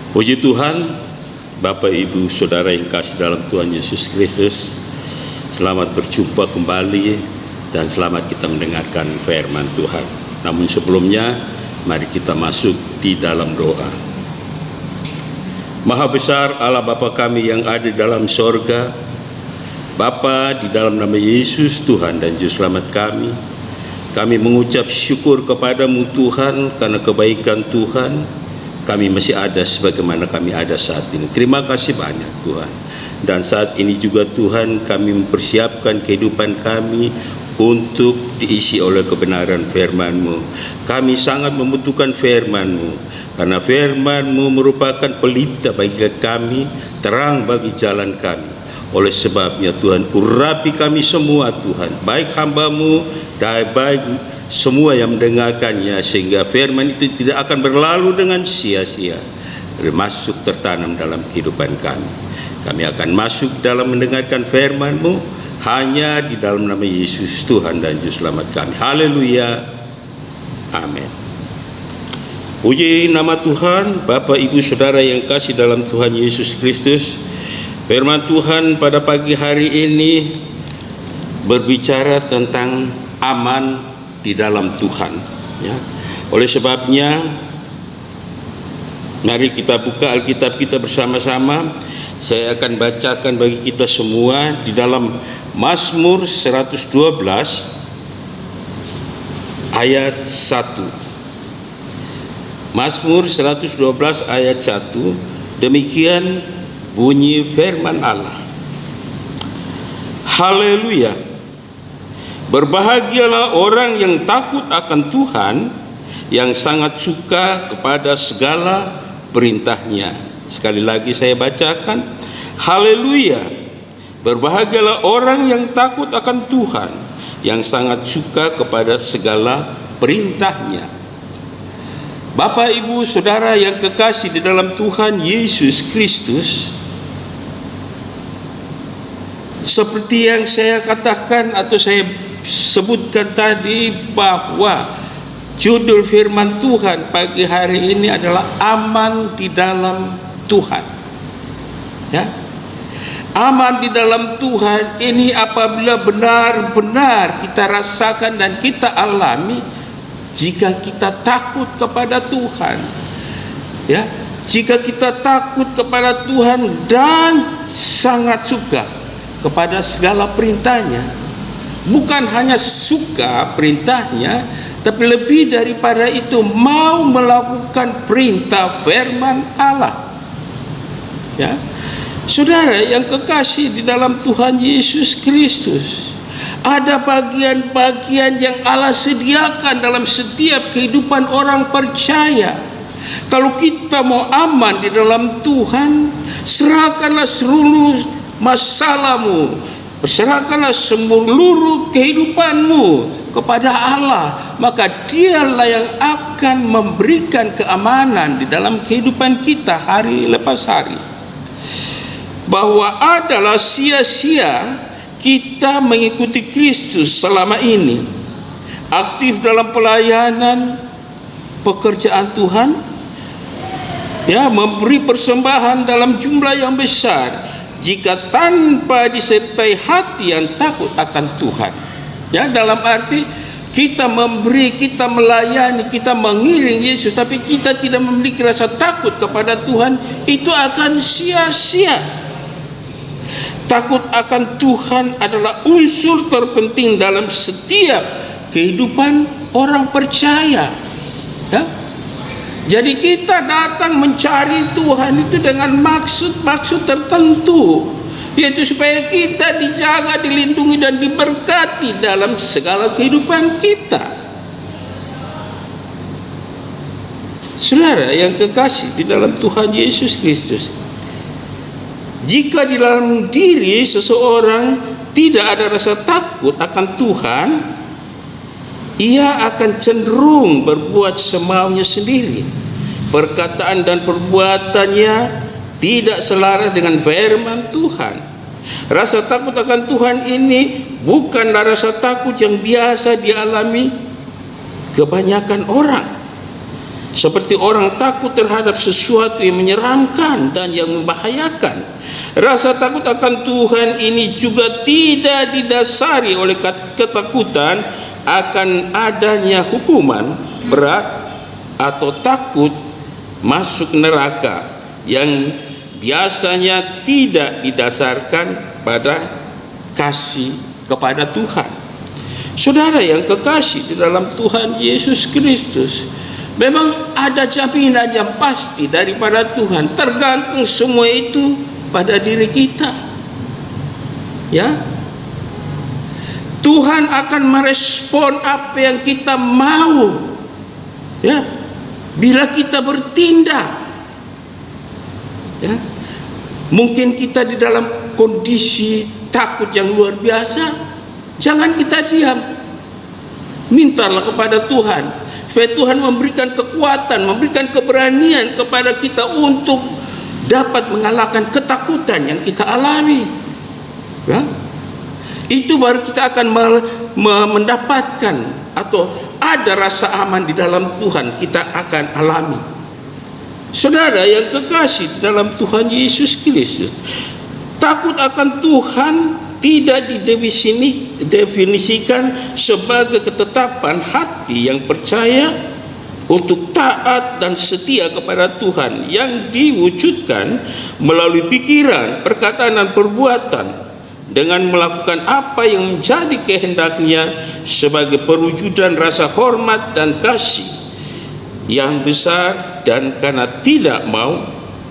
Puji Tuhan, Bapak Ibu Saudara yang kasih dalam Tuhan Yesus Kristus, selamat berjumpa kembali dan selamat kita mendengarkan firman Tuhan. Namun sebelumnya, mari kita masuk di dalam doa. Maha besar Allah Bapa kami yang ada di dalam sorga, Bapa, di dalam nama Yesus Tuhan dan Juru Selamat kami mengucap syukur kepadamu Tuhan, karena kebaikan Tuhan kami masih ada sebagaimana kami ada saat ini. Terima kasih banyak Tuhan. Dan saat ini juga Tuhan, kami mempersiapkan kehidupan kami untuk diisi oleh kebenaran firman-Mu. Kami sangat membutuhkan firman-Mu, karena firman-Mu merupakan pelita bagi kami, terang bagi jalan kami. Oleh sebabnya Tuhan, urapi kami semua Tuhan, baik hamba-Mu dan baik semua yang mendengarkannya, sehingga firman itu tidak akan berlalu dengan sia-sia, termasuk tertanam dalam kehidupan kami. Kami akan masuk dalam mendengarkan firman-Mu hanya di dalam nama Yesus Tuhan dan Juru Selamat kami. Haleluya, amin. Puji nama Tuhan. Bapak Ibu Saudara yang kasih dalam Tuhan Yesus Kristus, firman Tuhan pada pagi hari ini berbicara tentang aman di dalam Tuhan, ya. Oleh sebabnya, mari kita buka Alkitab kita bersama-sama. Saya akan bacakan bagi kita semua di dalam Mazmur 112 ayat 1. Mazmur 112 ayat 1. Demikian bunyi firman Allah. Haleluya. Berbahagialah orang yang takut akan Tuhan, yang sangat suka kepada segala perintahnya. Sekali lagi saya bacakan. Haleluya. Berbahagialah orang yang takut akan Tuhan, yang sangat suka kepada segala perintahnya. Bapak Ibu Saudara yang kekasih di dalam Tuhan Yesus Kristus, seperti yang saya katakan atau saya sebutkan tadi, bahwa judul firman Tuhan pagi hari ini adalah aman di dalam Tuhan, ya. Aman di dalam Tuhan ini apabila benar-benar kita rasakan dan kita alami jika kita takut kepada Tuhan, ya. Jika kita takut kepada Tuhan dan sangat suka kepada segala perintahnya, bukan hanya suka perintahnya, tapi lebih daripada itu mau melakukan perintah firman Allah, ya. Saudara yang kekasih di dalam Tuhan Yesus Kristus, ada bagian-bagian yang Allah sediakan dalam setiap kehidupan orang percaya. Kalau kita mau aman di dalam Tuhan, serahkanlah seluruh masalahmu, berserahkanlah seluruh kehidupanmu kepada Allah, maka Dialah yang akan memberikan keamanan di dalam kehidupan kita hari lepas hari. Bahwa adalah sia-sia kita mengikuti Kristus selama ini, aktif dalam pelayanan pekerjaan Tuhan, ya, memberi persembahan dalam jumlah yang besar, jika tanpa disertai hati yang takut akan Tuhan, ya, dalam arti kita memberi, kita melayani, kita mengiring Yesus, tapi kita tidak memiliki rasa takut kepada Tuhan, itu akan sia-sia. Takut akan Tuhan adalah unsur terpenting dalam setiap kehidupan orang percaya, ya. Jadi kita datang mencari Tuhan itu dengan maksud-maksud tertentu, yaitu supaya kita dijaga, dilindungi dan diberkati dalam segala kehidupan kita. Saudara yang kekasih di dalam Tuhan Yesus Kristus, jika di dalam diri seseorang tidak ada rasa takut akan Tuhan, ia akan cenderung berbuat semaunya sendiri. Perkataan dan perbuatannya tidak selaras dengan firman Tuhan. Rasa takut akan Tuhan ini bukanlah rasa takut yang biasa dialami kebanyakan orang. Seperti orang takut terhadap sesuatu yang menyeramkan dan yang membahayakan. Rasa takut akan Tuhan ini juga tidak didasari oleh ketakutan akan adanya hukuman berat atau takut masuk neraka, yang biasanya tidak didasarkan pada kasih kepada Tuhan. Saudara yang kekasih di dalam Tuhan Yesus Kristus, memang ada jaminan yang pasti daripada Tuhan. Tergantung semua itu pada diri kita. Ya. Tuhan akan merespon apa yang kita mau. Ya. Bila kita bertindak. Ya. Mungkin kita di dalam kondisi takut yang luar biasa, jangan kita diam. Mintalah kepada Tuhan supaya Tuhan memberikan kekuatan, memberikan keberanian kepada kita untuk dapat mengalahkan ketakutan yang kita alami. Ya? Itu baru kita akan mendapatkan atau ada rasa aman di dalam Tuhan, kita akan alami. Saudara yang kekasih dalam Tuhan Yesus Kristus, takut akan Tuhan tidak didefinisikan sebagai ketetapan hati yang percaya untuk taat dan setia kepada Tuhan yang diwujudkan melalui pikiran, perkataan dan perbuatan dengan melakukan apa yang menjadi kehendaknya sebagai perwujudan rasa hormat dan kasih yang besar, dan karena tidak mau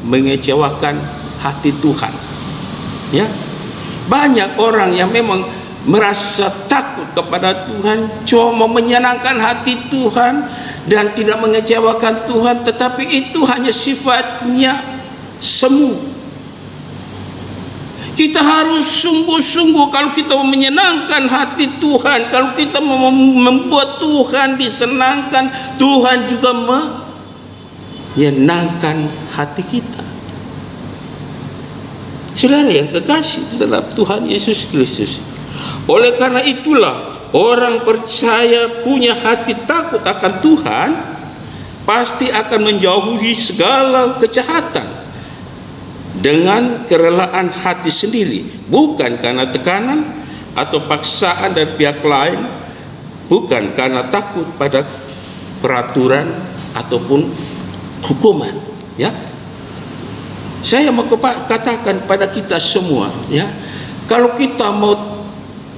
mengecewakan hati Tuhan. Ya. Banyak orang yang memang merasa takut kepada Tuhan, cuma menyenangkan hati Tuhan dan tidak mengecewakan Tuhan, tetapi itu hanya sifatnya semu. Kita harus sungguh-sungguh kalau kita menyenangkan hati Tuhan, kalau kita membuat Tuhan disenangkan, Tuhan juga menyenangkan hati kita. Saudara yang kekasih dalam Tuhan Yesus Kristus, oleh karena itulah orang percaya punya hati takut akan Tuhan pasti akan menjauhi segala kejahatan dengan kerelaan hati sendiri, bukan karena tekanan atau paksaan dari pihak lain, bukan karena takut pada peraturan ataupun hukuman. Ya, saya mau katakan pada kita semua, ya, kalau kita mau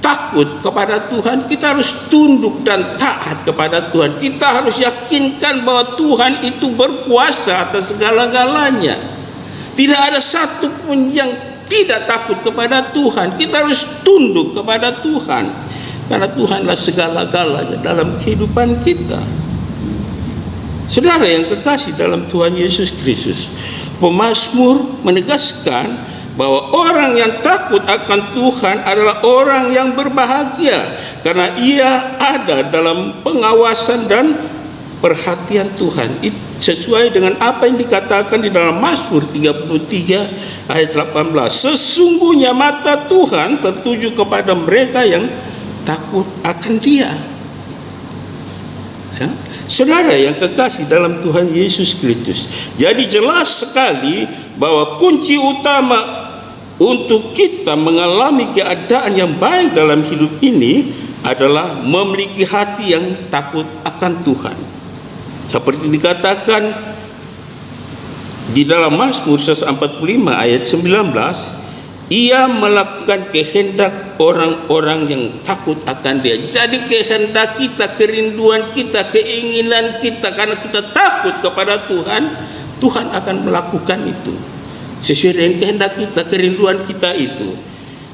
takut kepada Tuhan, kita harus tunduk dan taat kepada Tuhan. Kita harus yakinkan bahwa Tuhan itu berkuasa atas segala-galanya. Tidak ada satu pun yang tidak takut kepada Tuhan. Kita harus tunduk kepada Tuhan, karena Tuhanlah segala-galanya dalam kehidupan kita. Saudara yang kekasih dalam Tuhan Yesus Kristus, pemazmur menegaskan bahwa orang yang takut akan Tuhan adalah orang yang berbahagia, karena ia ada dalam pengawasan dan perhatian Tuhan. Sesuai dengan apa yang dikatakan di dalam Mazmur 33 ayat 18. Sesungguhnya mata Tuhan tertuju kepada mereka yang takut akan Dia. Ya. Saudara yang kekasih dalam Tuhan Yesus Kristus, jadi jelas sekali bahwa kunci utama untuk kita mengalami keadaan yang baik dalam hidup ini adalah memiliki hati yang takut akan Tuhan. Seperti dikatakan di dalam Mazmur 145 ayat 19, ia melakukan kehendak orang-orang yang takut akan Dia. Jadi kehendak kita, kerinduan kita, keinginan kita, karena kita takut kepada Tuhan, Tuhan akan melakukan itu sesuai dengan kehendak kita, kerinduan kita itu.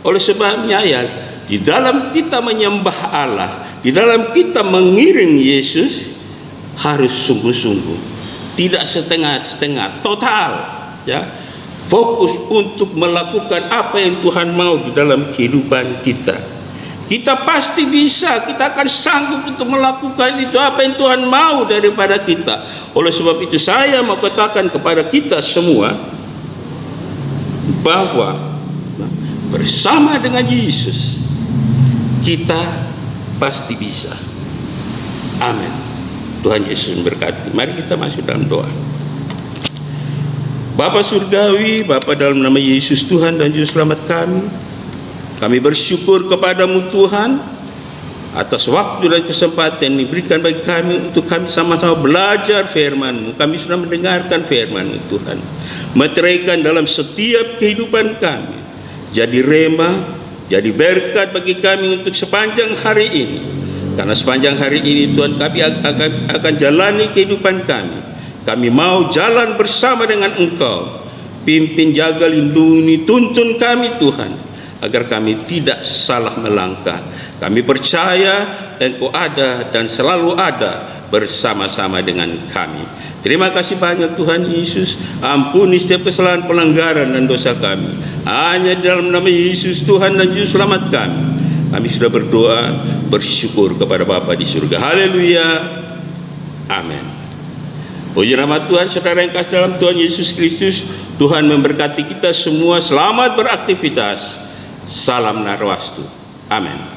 Oleh sebabnya ya, di dalam kita menyembah Allah, di dalam kita mengiring Yesus, harus sungguh-sungguh, tidak setengah-setengah, total, ya. Fokus untuk melakukan apa yang Tuhan mau di dalam kehidupan kita. Kita pasti bisa, kita akan sanggup untuk melakukan itu, apa yang Tuhan mau daripada kita. Oleh sebab itu saya mau katakan kepada kita semua bahwa bersama dengan Yesus kita pasti bisa. Amin. Tuhan Yesus memberkati. Mari kita masuk dalam doa. Bapa surgawi, Bapa dalam nama Yesus Tuhan dan Juru Selamat kami bersyukur kepadamu Tuhan atas waktu dan kesempatan yang diberikan bagi kami untuk kami sama-sama belajar firman-Mu. Kami sudah mendengarkan firman-Mu Tuhan, meteraikan dalam setiap kehidupan kami, jadi rema, jadi berkat bagi kami untuk sepanjang hari ini. Karena sepanjang hari ini Tuhan, kami akan jalani kehidupan kami. Kami mau jalan bersama dengan Engkau. Pimpin, jaga, lindungi, tuntun kami Tuhan, agar kami tidak salah melangkah. Kami percaya Engkau ada dan selalu ada bersama-sama dengan kami. Terima kasih banyak Tuhan Yesus. Ampuni setiap kesalahan, pelanggaran dan dosa kami. Hanya di dalam nama Yesus Tuhan dan Juru Selamat kami sudah berdoa, bersyukur kepada Bapa di surga. Haleluya. Amin. Puji nama Tuhan. Saudara yang kasih dalam Tuhan Yesus Kristus, Tuhan memberkati kita semua. Selamat beraktivitas. Salam Narwastu. Amin.